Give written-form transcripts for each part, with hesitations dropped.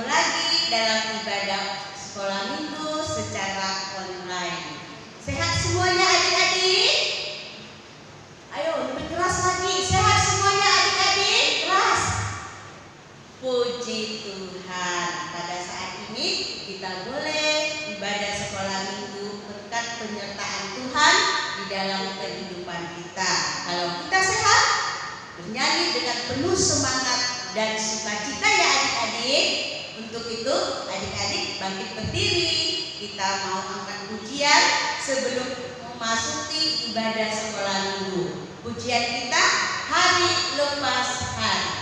bertemu lagi dalam ibadah sekolah minggu secara online. Sehat semuanya adik-adik? Ayo lebih keras lagi. Sehat semuanya adik-adik? Keras. Puji Tuhan, pada saat ini kita boleh ibadah sekolah minggu berkat penyertaan Tuhan di dalam kehidupan kita. Kalau kita sehat, bernyanyi dengan penuh semangat dan sukacita ya adik-adik. Untuk itu adik-adik bangkit berdiri. Kita mau angkat pujian sebelum memasuki ibadah sekolah minggu. Pujian kita hari lepas hari.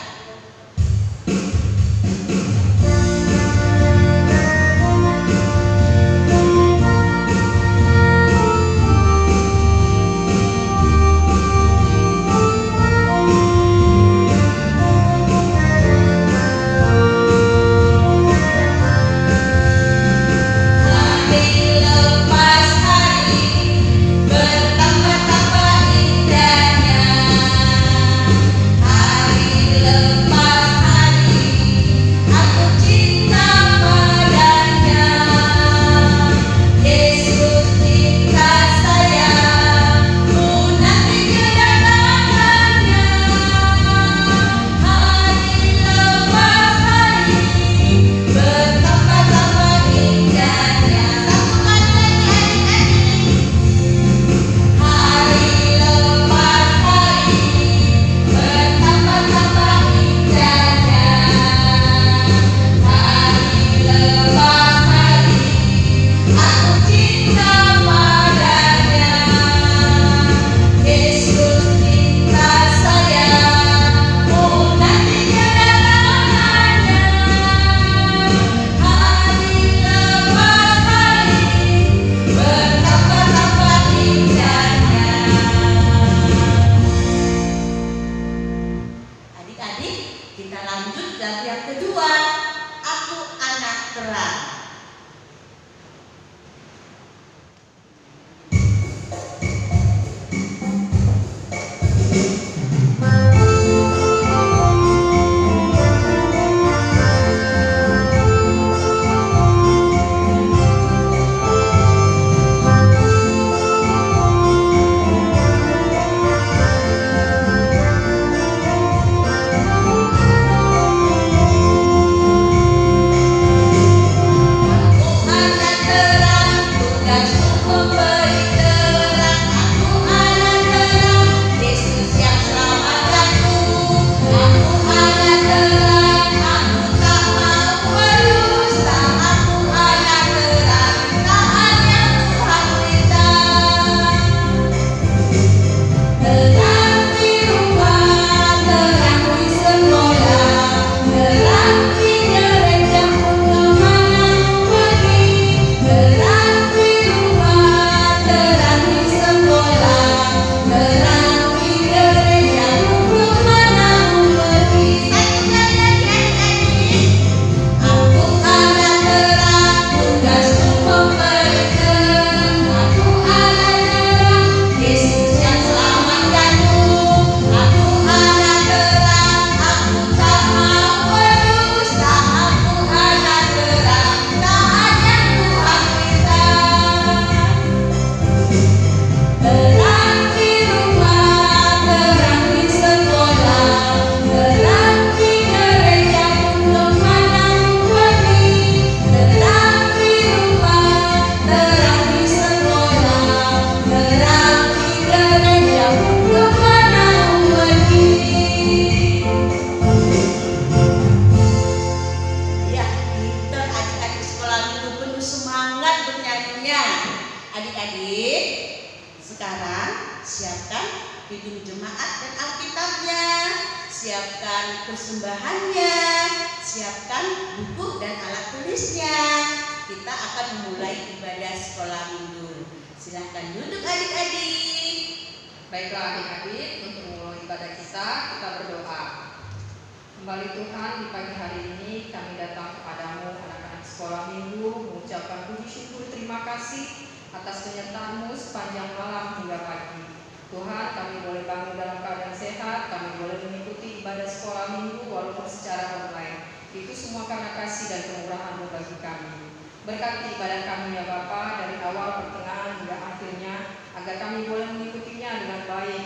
Atas penyertaan-Mu sepanjang malam hingga pagi. Tuhan, kami boleh bangun dalam keadaan sehat, kami boleh mengikuti ibadah sekolah minggu walaupun secara online. Itu semua karena kasih dan kemurahan-Mu bagi kami. Berkati ibadah kami ya Bapa, dari awal, pertengahan, hingga akhirnya, agar kami boleh mengikutinya dengan baik.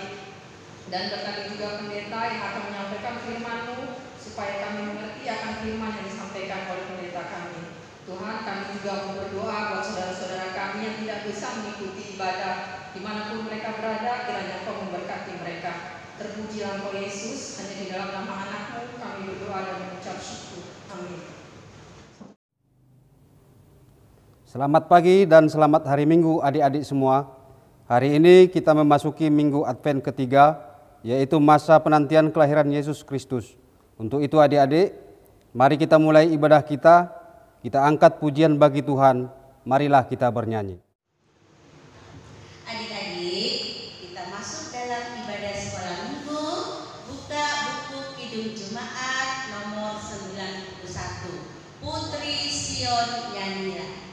Dan berkati juga pendeta yang akan menyampaikan firman-Mu, supaya kami mengerti akan firman yang disampaikan oleh pendeta kami. Tuhan, kami juga mau berdoa buat saudara-saudara kami yang tidak bisa mengikuti ibadah dimanapun mereka berada, kiranya Engkau memberkati mereka. Terpujilah Engkau Yesus, hanya di dalam nama anak-Mu kami berdoa dan mengucap syukur. Amin. Selamat pagi dan selamat hari Minggu adik-adik semua. Hari ini kita memasuki Minggu Advent ketiga, yaitu masa penantian kelahiran Yesus Kristus. Untuk itu adik-adik, mari kita mulai ibadah kita angkat pujian bagi Tuhan, marilah kita bernyanyi. Adik-adik, kita masuk dalam ibadah sekolah minggu. Buka buku Kidung Jemaat nomor 91. Putri Sion nyanyilah.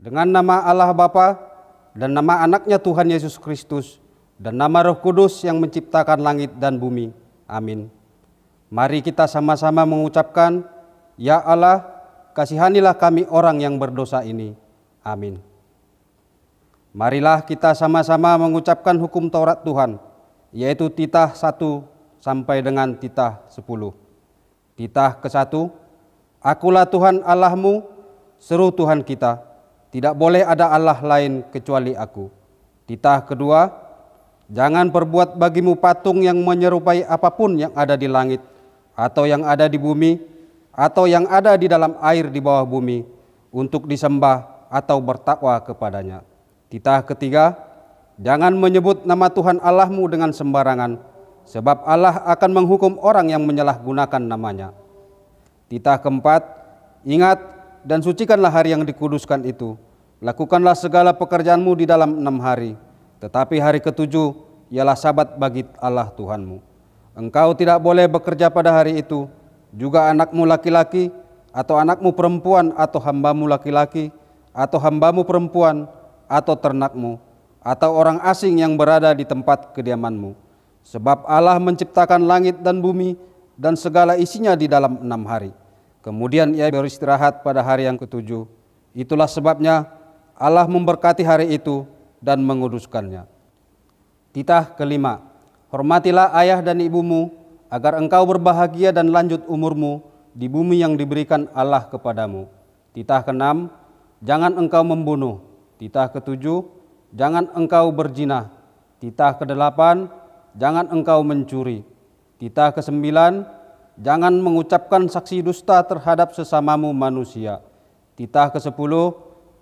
Dengan nama Allah Bapa dan nama anaknya Tuhan Yesus Kristus dan nama Roh Kudus yang menciptakan langit dan bumi. Amin. Mari kita sama-sama mengucapkan, Ya Allah, kasihanilah kami orang yang berdosa ini. Amin. Marilah kita sama-sama mengucapkan hukum Taurat Tuhan, yaitu titah 1 sampai dengan titah 10. Titah ke-1, Akulah Tuhan Allahmu, seru Tuhan kita. Tidak boleh ada Allah lain kecuali aku. Titah kedua, jangan perbuat bagimu patung yang menyerupai apapun yang ada di langit, atau yang ada di bumi, atau yang ada di dalam air di bawah bumi, untuk disembah atau bertakwa kepadanya. Titah ketiga, jangan menyebut nama Tuhan Allahmu dengan sembarangan, sebab Allah akan menghukum orang yang menyalahgunakan namanya. Titah keempat, ingat dan sucikanlah hari yang dikuduskan itu. Lakukanlah segala pekerjaanmu di dalam 6 hari. Tetapi hari ke-7 ialah sabat bagi Allah Tuhanmu. Engkau tidak boleh bekerja pada hari itu. Juga anakmu laki-laki, atau anakmu perempuan, atau hambamu laki-laki, atau hambamu perempuan, atau ternakmu, atau orang asing yang berada di tempat kediamanmu. Sebab Allah menciptakan langit dan bumi dan segala isinya di dalam 6 hari. Kemudian ia beristirahat pada hari yang ke-7. Itulah sebabnya Allah memberkati hari itu dan menguduskannya. Titah kelima, hormatilah ayah dan ibumu, agar engkau berbahagia dan lanjut umurmu, di bumi yang diberikan Allah kepadamu. Titah ke-6, jangan engkau membunuh. Titah ke-7, jangan engkau berzina. Titah ke-8, jangan engkau mencuri. Titah ke-9, jangan mengucapkan saksi dusta terhadap sesamamu manusia. Titah ke-10,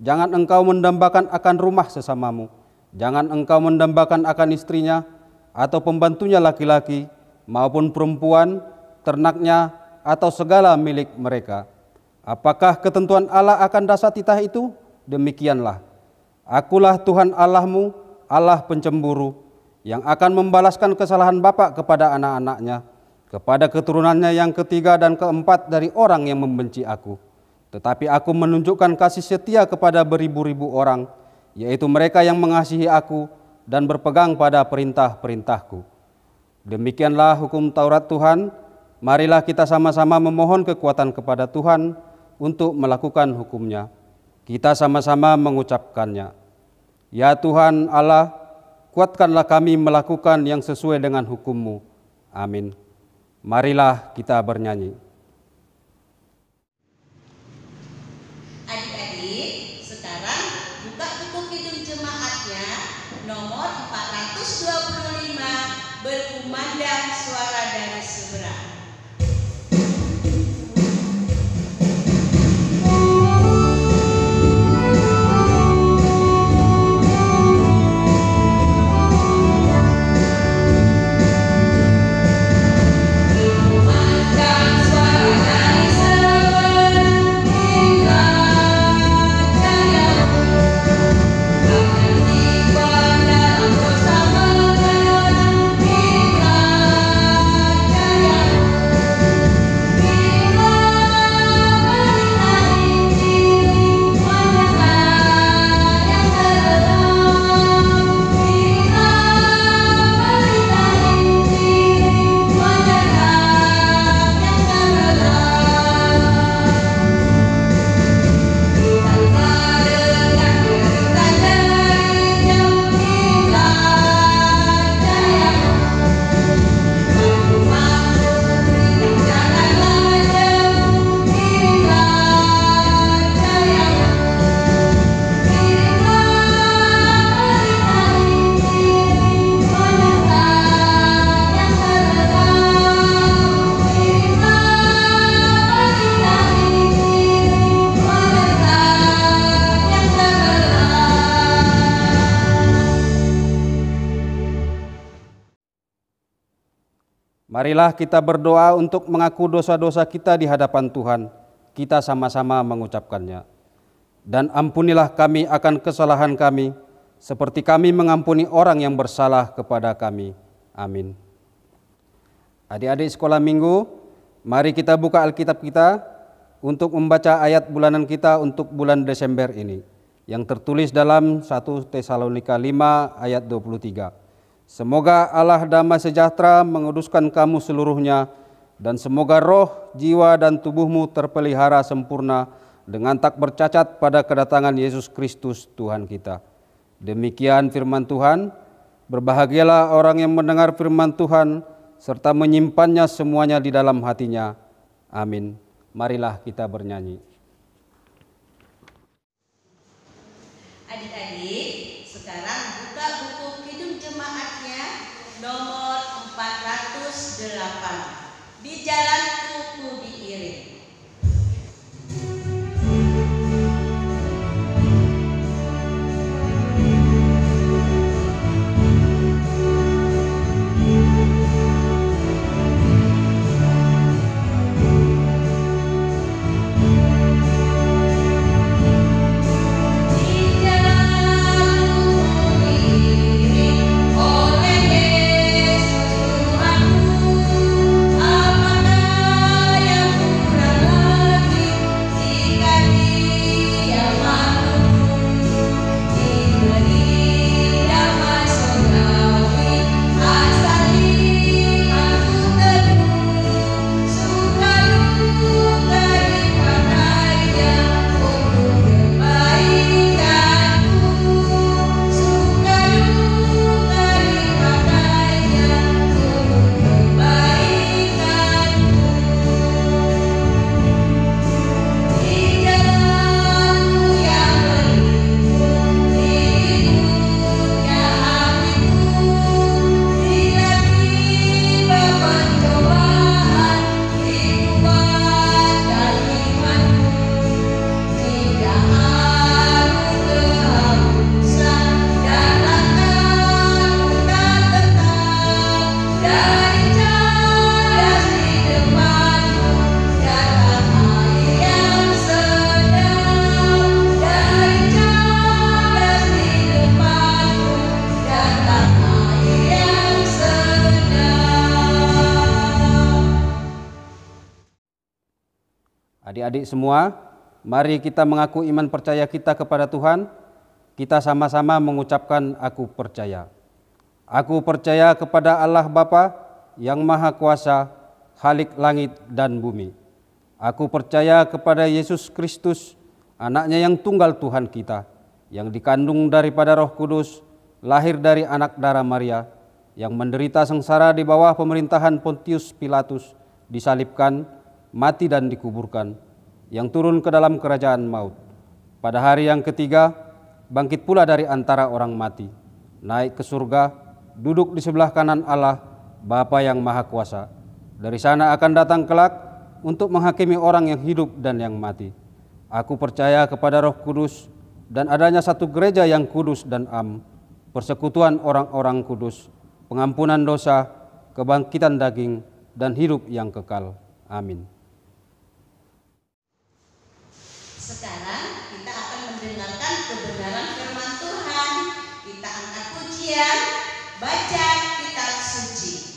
jangan engkau mendambakan akan rumah sesamamu. Jangan engkau mendambakan akan istrinya atau pembantunya laki-laki maupun perempuan, ternaknya atau segala milik mereka. Apakah ketentuan Allah akan dasar titah itu? Demikianlah. Akulah Tuhan Allahmu, Allah pencemburu, yang akan membalaskan kesalahan bapa kepada anak-anaknya, kepada keturunannya yang ketiga dan keempat dari orang yang membenci aku. Tetapi aku menunjukkan kasih setia kepada beribu-ribu orang, yaitu mereka yang mengasihi aku dan berpegang pada perintah-perintahku. Demikianlah hukum Taurat Tuhan. Marilah kita sama-sama memohon kekuatan kepada Tuhan untuk melakukan hukumnya. Kita sama-sama mengucapkannya. Ya Tuhan Allah, kuatkanlah kami melakukan yang sesuai dengan hukum-Mu. Amin. Marilah kita bernyanyi. Adik-adik, sekarang buka buku Kidung Jemaatnya nomor 425, berkumandang suara dari seberang. Marilah kita berdoa untuk mengaku dosa-dosa kita di hadapan Tuhan. Kita sama-sama mengucapkannya. Dan ampunilah kami akan kesalahan kami, seperti kami mengampuni orang yang bersalah kepada kami. Amin. Adik-adik sekolah minggu, mari kita buka Alkitab kita untuk membaca ayat bulanan kita untuk bulan Desember ini, yang tertulis dalam 1 Tesalonika 5 ayat 23. Semoga Allah damai sejahtera menguduskan kamu seluruhnya, dan semoga roh, jiwa, dan tubuhmu terpelihara sempurna dengan tak bercacat pada kedatangan Yesus Kristus Tuhan kita. Demikian firman Tuhan. Berbahagialah orang yang mendengar firman Tuhan serta menyimpannya semuanya di dalam hatinya. Amin. Marilah kita bernyanyi. Adik-adik, sekarang buka buku Kidung Jemaatnya nomor 408. Di jalanku ku diiring. Apakah Adik-adik semua, mari kita mengaku iman percaya kita kepada Tuhan. Kita sama-sama mengucapkan aku percaya. Aku percaya kepada Allah Bapa yang Maha Kuasa, Khalik langit dan bumi. Aku percaya kepada Yesus Kristus, anaknya yang tunggal Tuhan kita, yang dikandung daripada Roh Kudus, lahir dari anak darah Maria, yang menderita sengsara di bawah pemerintahan Pontius Pilatus, disalibkan, mati dan dikuburkan, yang turun ke dalam kerajaan maut. Pada hari yang ketiga, bangkit pula dari antara orang mati, naik ke surga, duduk di sebelah kanan Allah, Bapa yang Maha Kuasa. Dari sana akan datang kelak untuk menghakimi orang yang hidup dan yang mati. Aku percaya kepada Roh Kudus dan adanya satu gereja yang kudus dan am, persekutuan orang-orang kudus, pengampunan dosa, kebangkitan daging, dan hidup yang kekal. Amin. Sekarang kita akan mendengarkan kebenaran firman Tuhan. Kita angkat pujian, baca kitab suci.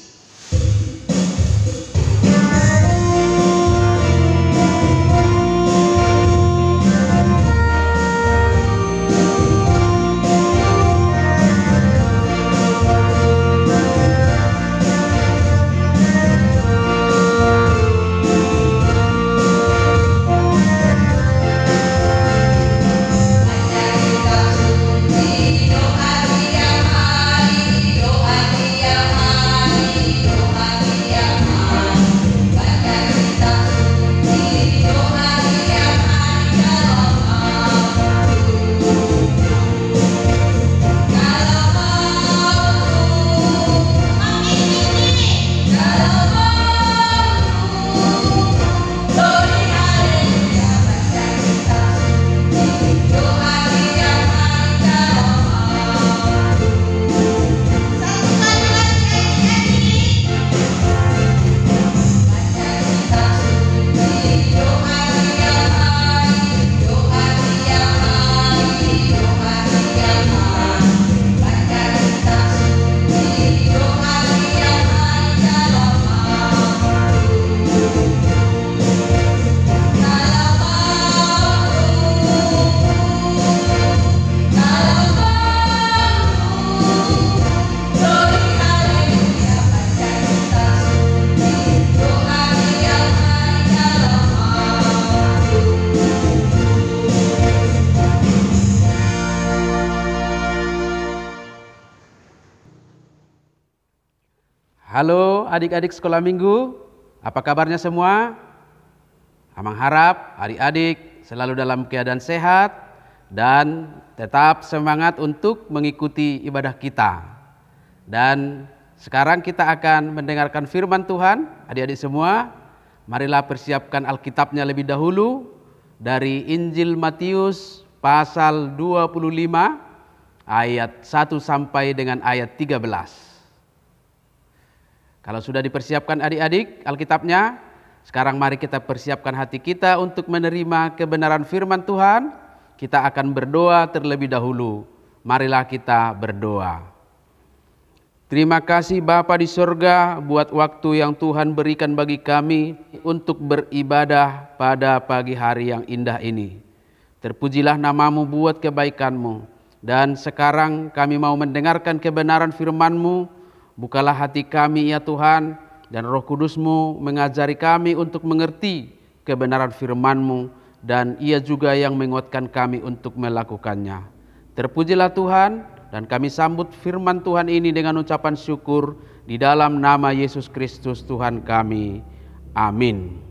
Halo adik-adik sekolah minggu, apa kabarnya semua? Amang harap adik-adik selalu dalam keadaan sehat dan tetap semangat untuk mengikuti ibadah kita. Dan sekarang kita akan mendengarkan firman Tuhan. Adik-adik semua, marilah persiapkan Alkitabnya lebih dahulu dari Injil Matius pasal 25 ayat 1 sampai dengan ayat 13. Kalau sudah dipersiapkan adik-adik Alkitabnya, sekarang mari kita persiapkan hati kita untuk menerima kebenaran firman Tuhan. Kita akan berdoa terlebih dahulu. Marilah kita berdoa. Terima kasih Bapa di sorga buat waktu yang Tuhan berikan bagi kami untuk beribadah pada pagi hari yang indah ini. Terpujilah namamu buat kebaikanmu. Dan sekarang kami mau mendengarkan kebenaran firman-Mu. Bukalah hati kami ya Tuhan, dan Roh Kudus-Mu mengajari kami untuk mengerti kebenaran firman-Mu, dan Ia juga yang menguatkan kami untuk melakukannya. Terpujilah Tuhan, dan kami sambut firman Tuhan ini dengan ucapan syukur di dalam nama Yesus Kristus Tuhan kami. Amin.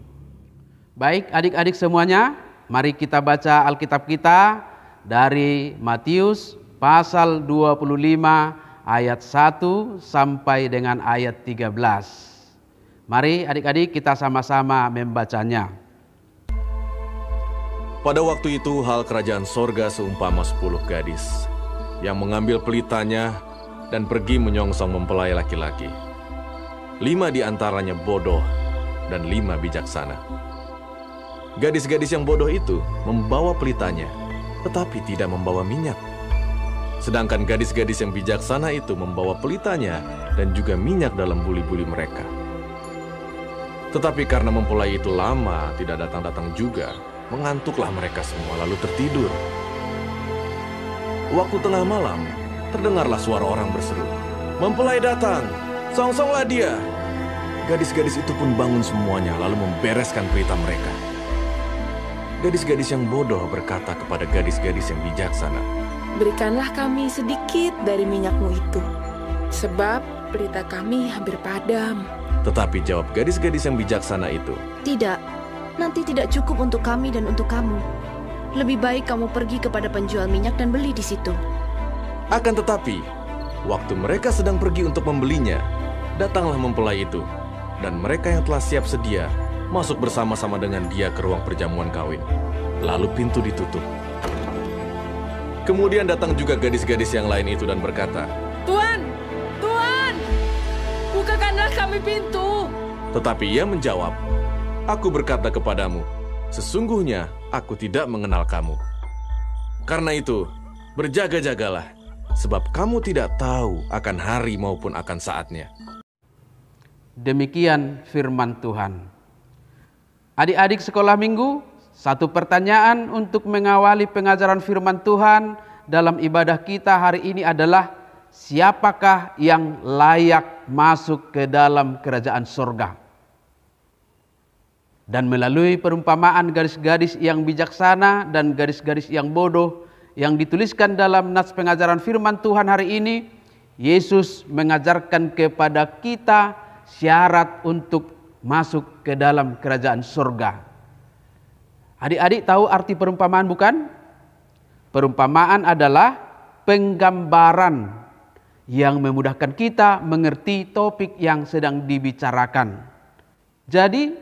Baik adik-adik semuanya, mari kita baca Alkitab kita dari Matius pasal 25 ayat 1 sampai dengan ayat 13. Mari adik-adik kita sama-sama membacanya. Pada waktu itu hal kerajaan sorga seumpama 10 gadis yang mengambil pelitanya dan pergi menyongsong mempelai laki-laki. 5 di antaranya bodoh dan 5 bijaksana. Gadis-gadis yang bodoh itu membawa pelitanya, tetapi tidak membawa minyak. Sedangkan gadis-gadis yang bijaksana itu membawa pelitanya dan juga minyak dalam buli-buli mereka. Tetapi karena mempelai itu lama tidak datang-datang juga, mengantuklah mereka semua lalu tertidur. Waktu tengah malam, terdengarlah suara orang berseru, "Mempelai datang, songsonglah dia." Gadis-gadis itu pun bangun semuanya lalu membereskan pelita mereka. Gadis-gadis yang bodoh berkata kepada gadis-gadis yang bijaksana, "Berikanlah kami sedikit dari minyakmu itu, sebab pelita kami hampir padam." Tetapi jawab gadis-gadis yang bijaksana itu, "Tidak, nanti tidak cukup untuk kami dan untuk kamu. Lebih baik kamu pergi kepada penjual minyak dan beli di situ." Akan tetapi, waktu mereka sedang pergi untuk membelinya, datanglah mempelai itu, dan mereka yang telah siap sedia masuk bersama-sama dengan dia ke ruang perjamuan kawin. Lalu pintu ditutup. Kemudian datang juga gadis-gadis yang lain itu dan berkata, "Tuan, Tuan, bukakanlah kami pintu." Tetapi ia menjawab, "Aku berkata kepadamu, sesungguhnya aku tidak mengenal kamu. Karena itu, berjaga-jagalah, sebab kamu tidak tahu akan hari maupun akan saatnya." Demikian firman Tuhan. Adik-adik sekolah minggu, satu pertanyaan untuk mengawali pengajaran firman Tuhan dalam ibadah kita hari ini adalah, siapakah yang layak masuk ke dalam kerajaan sorga? Dan melalui perumpamaan gadis-gadis yang bijaksana dan gadis-gadis yang bodoh yang dituliskan dalam nats pengajaran firman Tuhan hari ini, Yesus mengajarkan kepada kita syarat untuk masuk ke dalam kerajaan surga. Adik-adik tahu arti perumpamaan bukan? Perumpamaan adalah penggambaran yang memudahkan kita mengerti topik yang sedang dibicarakan. Jadi,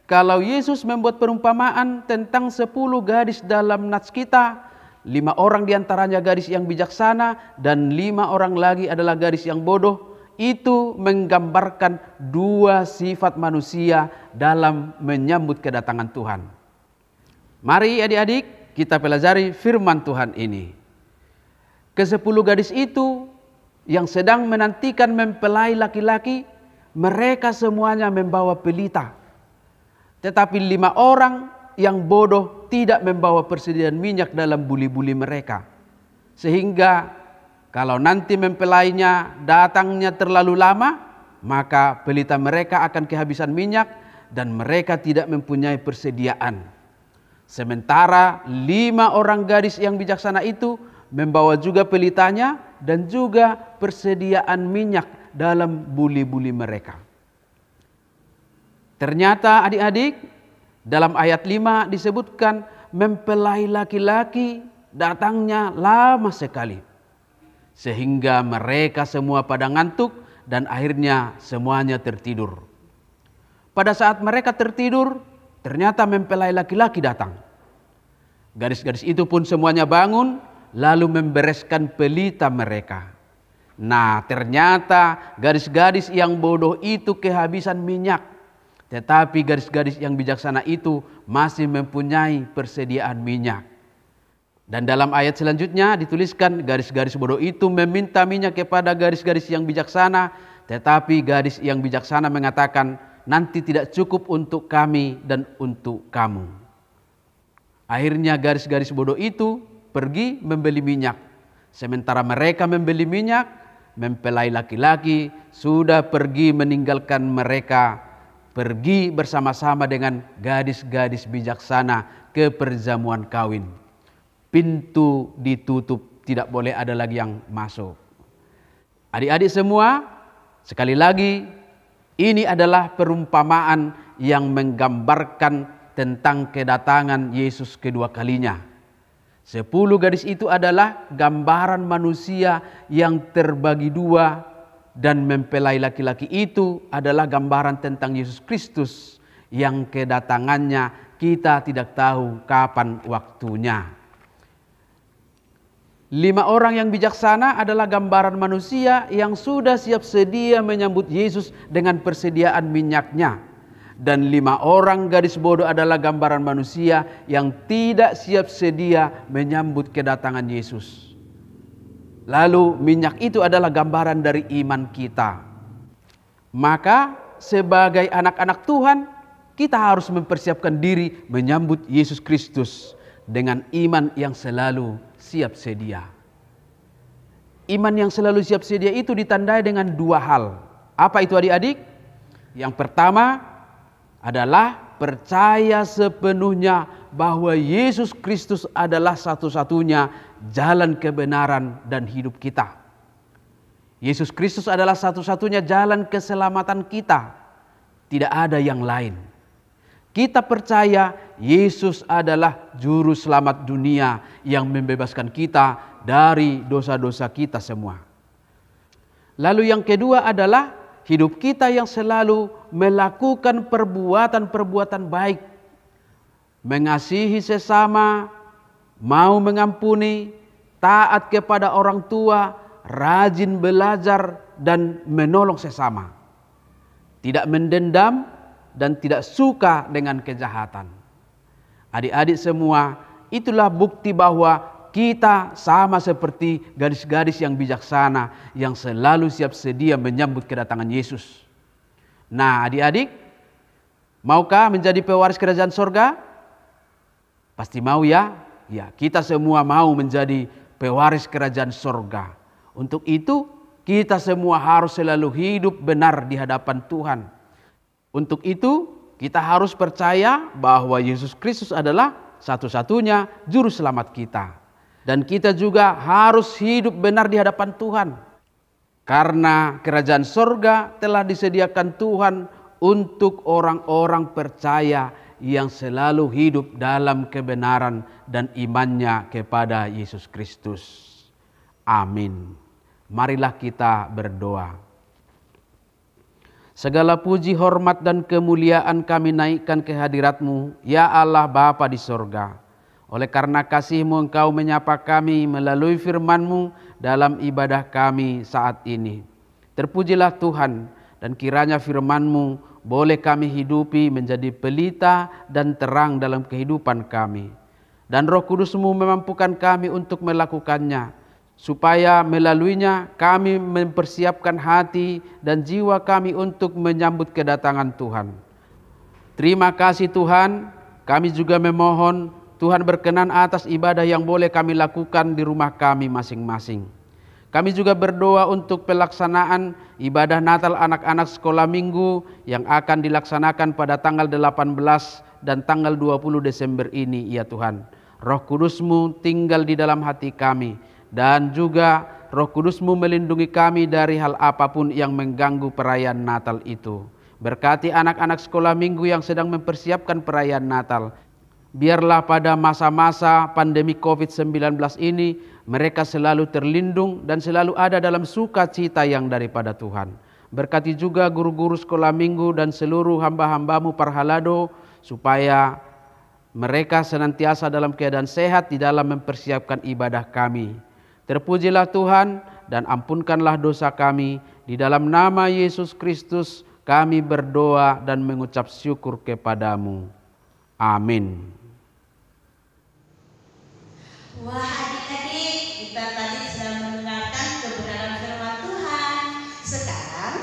kalau Yesus membuat perumpamaan tentang 10 gadis dalam nats kita, 5 orang diantaranya gadis yang bijaksana dan 5 orang lagi adalah gadis yang bodoh, itu menggambarkan 2 sifat manusia dalam menyambut kedatangan Tuhan. Mari adik-adik kita pelajari firman Tuhan ini. Ke-10 gadis itu yang sedang menantikan mempelai laki-laki, mereka semuanya membawa pelita. Tetapi 5 orang yang bodoh tidak membawa persediaan minyak dalam buli-buli mereka. Sehingga kalau nanti mempelainya datangnya terlalu lama, maka pelita mereka akan kehabisan minyak dan mereka tidak mempunyai persediaan. Sementara 5 orang gadis yang bijaksana itu membawa juga pelitanya dan juga persediaan minyak dalam buli-buli mereka. Ternyata adik-adik, dalam ayat 5 disebutkan mempelai laki-laki datangnya lama sekali. Sehingga mereka semua pada ngantuk dan akhirnya semuanya tertidur. Pada saat mereka tertidur, ternyata mempelai laki-laki datang. Gadis-gadis itu pun semuanya bangun lalu membereskan pelita mereka. Nah, ternyata gadis-gadis yang bodoh itu kehabisan minyak. Tetapi gadis-gadis yang bijaksana itu masih mempunyai persediaan minyak. Dan dalam ayat selanjutnya dituliskan gadis-gadis bodoh itu meminta minyak kepada gadis-gadis yang bijaksana. Tetapi gadis yang bijaksana mengatakan, nanti tidak cukup untuk kami dan untuk kamu. Akhirnya gadis-gadis bodoh itu pergi membeli minyak. Sementara mereka membeli minyak, mempelai laki-laki sudah pergi meninggalkan mereka. Pergi bersama-sama dengan gadis-gadis bijaksana ke perjamuan kawin. Pintu ditutup, tidak boleh ada lagi yang masuk. Adik-adik semua, sekali lagi, ini adalah perumpamaan yang menggambarkan tentang kedatangan Yesus kedua kalinya. 10 gadis itu adalah gambaran manusia yang terbagi 2, dan mempelai laki-laki itu adalah gambaran tentang Yesus Kristus yang kedatangannya kita tidak tahu kapan waktunya. 5 orang yang bijaksana adalah gambaran manusia yang sudah siap sedia menyambut Yesus dengan persediaan minyaknya. Dan 5 orang gadis bodoh adalah gambaran manusia yang tidak siap sedia menyambut kedatangan Yesus. Lalu minyak itu adalah gambaran dari iman kita. Maka sebagai anak-anak Tuhan, kita harus mempersiapkan diri menyambut Yesus Kristus dengan iman yang selalu siap sedia. Iman yang selalu siap sedia itu ditandai dengan dua hal. Apa itu adik-adik? Yang pertama adalah percaya sepenuhnya bahwa Yesus Kristus adalah satu-satunya jalan kebenaran dan hidup kita. Yesus Kristus adalah satu-satunya jalan keselamatan kita. Tidak ada yang lain. Kita percaya Yesus adalah juru selamat dunia yang membebaskan kita dari dosa-dosa kita semua. Lalu yang kedua adalah hidup kita yang selalu melakukan perbuatan-perbuatan baik. Mengasihi sesama, mau mengampuni, taat kepada orang tua, rajin belajar dan menolong sesama. Tidak mendendam dan tidak suka dengan kejahatan. Adik-adik semua, itulah bukti bahwa kita sama seperti gadis-gadis yang bijaksana yang selalu siap sedia menyambut kedatangan Yesus. Nah, adik-adik, maukah menjadi pewaris kerajaan sorga? Pasti mau ya? Ya, kita semua mau menjadi pewaris kerajaan sorga. Untuk itu, kita semua harus selalu hidup benar di hadapan Tuhan. Untuk itu, kita harus percaya bahwa Yesus Kristus adalah satu-satunya juru selamat kita. Dan kita juga harus hidup benar di hadapan Tuhan. Karena kerajaan sorga telah disediakan Tuhan untuk orang-orang percaya yang selalu hidup dalam kebenaran dan imannya kepada Yesus Kristus. Amin. Marilah kita berdoa. Segala puji, hormat, dan kemuliaan kami naikkan ke hadirat-Mu, ya Allah Bapa di sorga. Oleh karena kasih-Mu Engkau menyapa kami melalui firman-Mu dalam ibadah kami saat ini. Terpujilah Tuhan, dan kiranya firman-Mu boleh kami hidupi menjadi pelita dan terang dalam kehidupan kami. Dan Roh Kudus-Mu memampukan kami untuk melakukannya, supaya melaluinya kami mempersiapkan hati dan jiwa kami untuk menyambut kedatangan Tuhan. Terima kasih Tuhan, kami juga memohon Tuhan berkenan atas ibadah yang boleh kami lakukan di rumah kami masing-masing. Kami juga berdoa untuk pelaksanaan ibadah Natal anak-anak sekolah minggu yang akan dilaksanakan pada tanggal 18 dan tanggal 20 Desember ini, ya Tuhan. Roh Kudus-Mu tinggal di dalam hati kami, dan juga Roh Kudus-Mu melindungi kami dari hal apapun yang mengganggu perayaan Natal itu. Berkati anak-anak sekolah minggu yang sedang mempersiapkan perayaan Natal. Biarlah pada masa-masa pandemi COVID-19 ini mereka selalu terlindung dan selalu ada dalam sukacita yang daripada Tuhan. Berkati juga guru-guru sekolah minggu dan seluruh hamba-hamba-Mu Parhalado, supaya mereka senantiasa dalam keadaan sehat di dalam mempersiapkan ibadah kami. Terpujilah Tuhan dan ampunkanlah dosa kami. Di dalam nama Yesus Kristus kami berdoa dan mengucap syukur kepada-Mu. Amin. Wah adik-adik, kita tadi sedang mendengarkan kebenaran firman Tuhan. Sekarang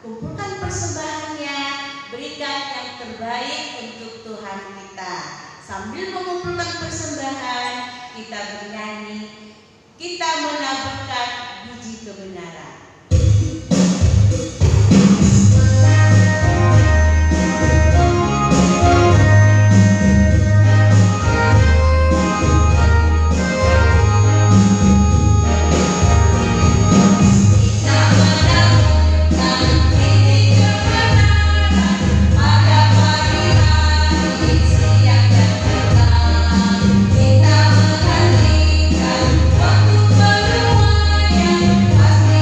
kumpulkan persembahannya, berikan yang terbaik untuk Tuhan kita. Sambil mengumpulkan persembahan, kita bernyanyi, kita menaburkan biji kebenaran. Kita menantikan waktu penuaian, pasti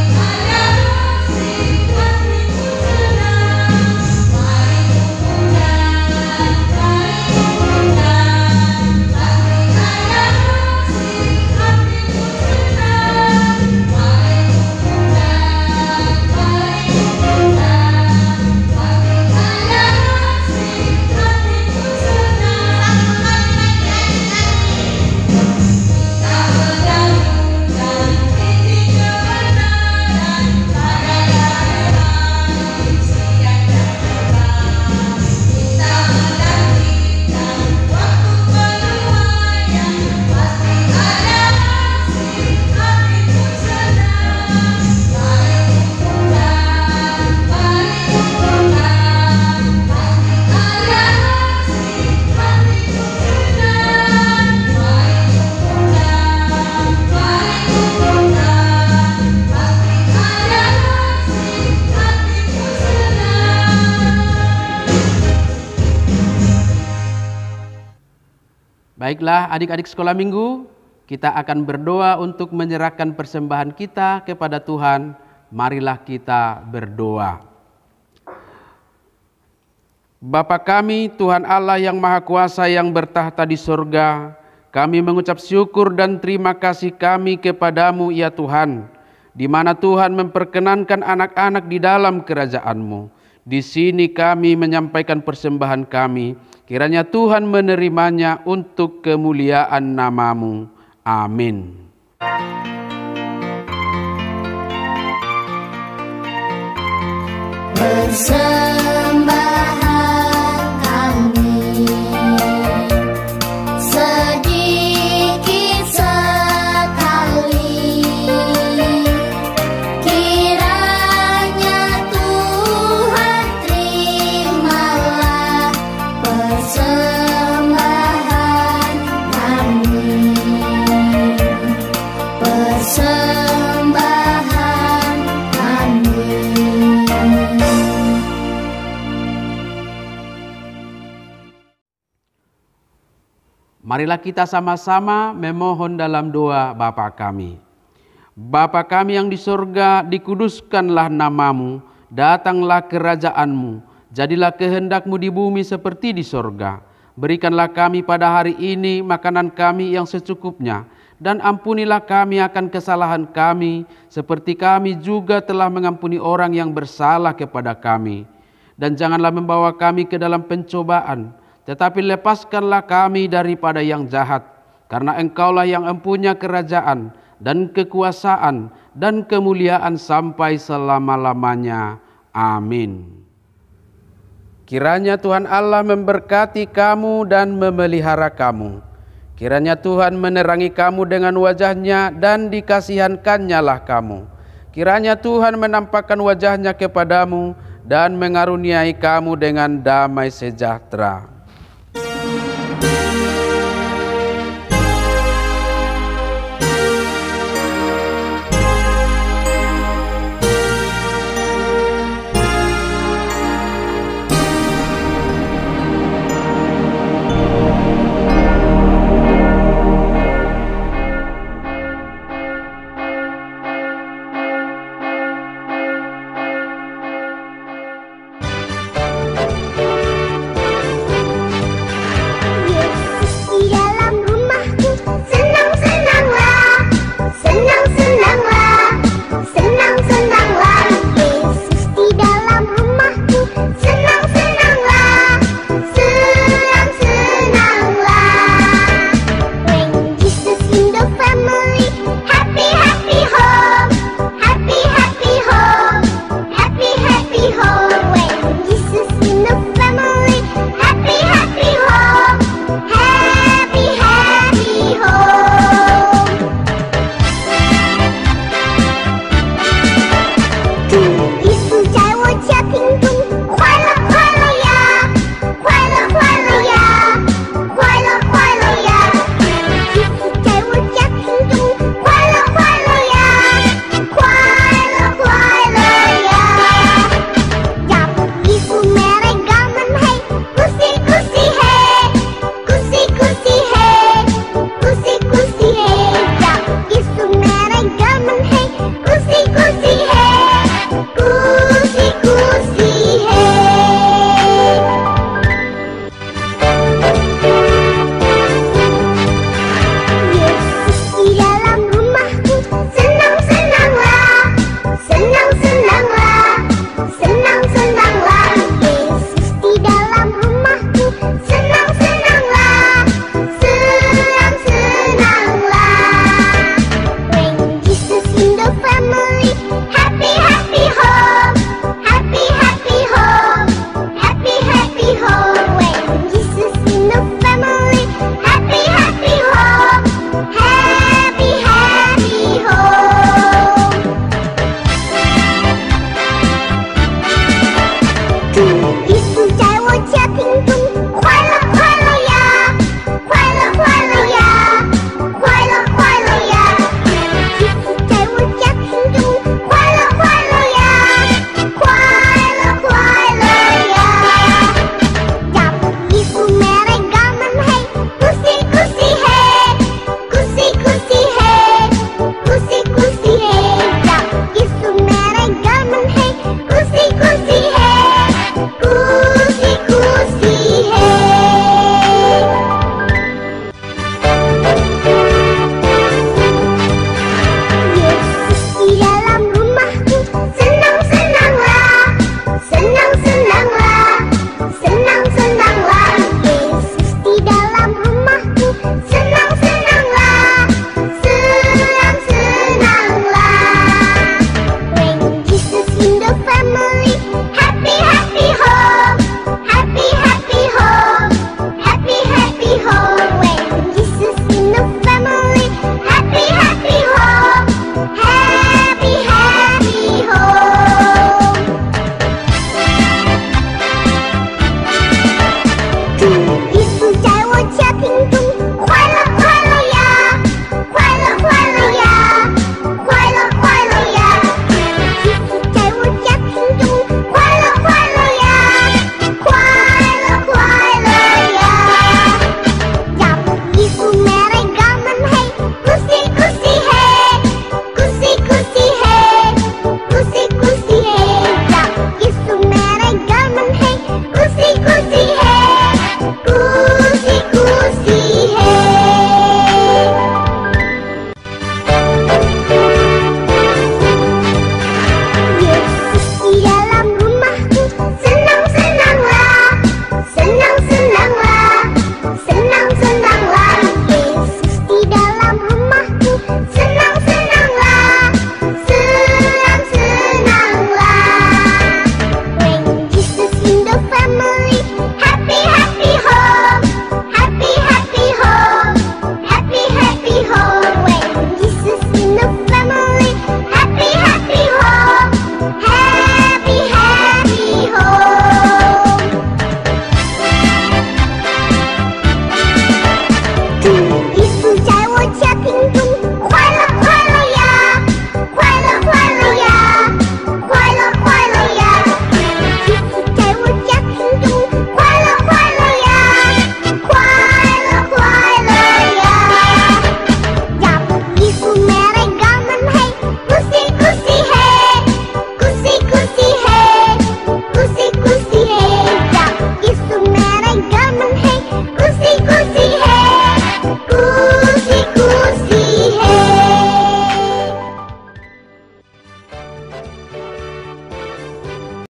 Baiklah adik-adik sekolah minggu, kita akan berdoa untuk menyerahkan persembahan kita kepada Tuhan. Marilah kita berdoa. Bapa kami, Tuhan Allah yang Maha Kuasa yang bertahta di sorga, kami mengucap syukur dan terima kasih kami kepadamu ya Tuhan, di mana Tuhan memperkenankan anak-anak di dalam kerajaan-Mu. Di sini kami menyampaikan persembahan kami, kiranya Tuhan menerimanya untuk kemuliaan nama-Mu. Amin. Persembahan kami sedikit sekali, kiranya Tuhan terimalah persembahan kami. Persembahan kami. Marilah kita sama-sama memohon dalam doa Bapa kami. Bapa kami yang di sorga, dikuduskanlah nama-Mu, datanglah kerajaan-Mu, jadilah kehendak-Mu di bumi seperti di sorga. Berikanlah kami pada hari ini makanan kami yang secukupnya, dan ampunilah kami akan kesalahan kami, seperti kami juga telah mengampuni orang yang bersalah kepada kami. Dan janganlah membawa kami ke dalam pencobaan, tetapi lepaskanlah kami daripada yang jahat, karena Engkaulah yang empunya kerajaan dan kekuasaan dan kemuliaan sampai selama-lamanya. Amin. Kiranya Tuhan Allah memberkati kamu dan memelihara kamu. Kiranya Tuhan menerangi kamu dengan wajah-Nya dan dikasihankan-Nya lah kamu. Kiranya Tuhan menampakkan wajah-Nya kepadamu dan mengaruniai kamu dengan damai sejahtera.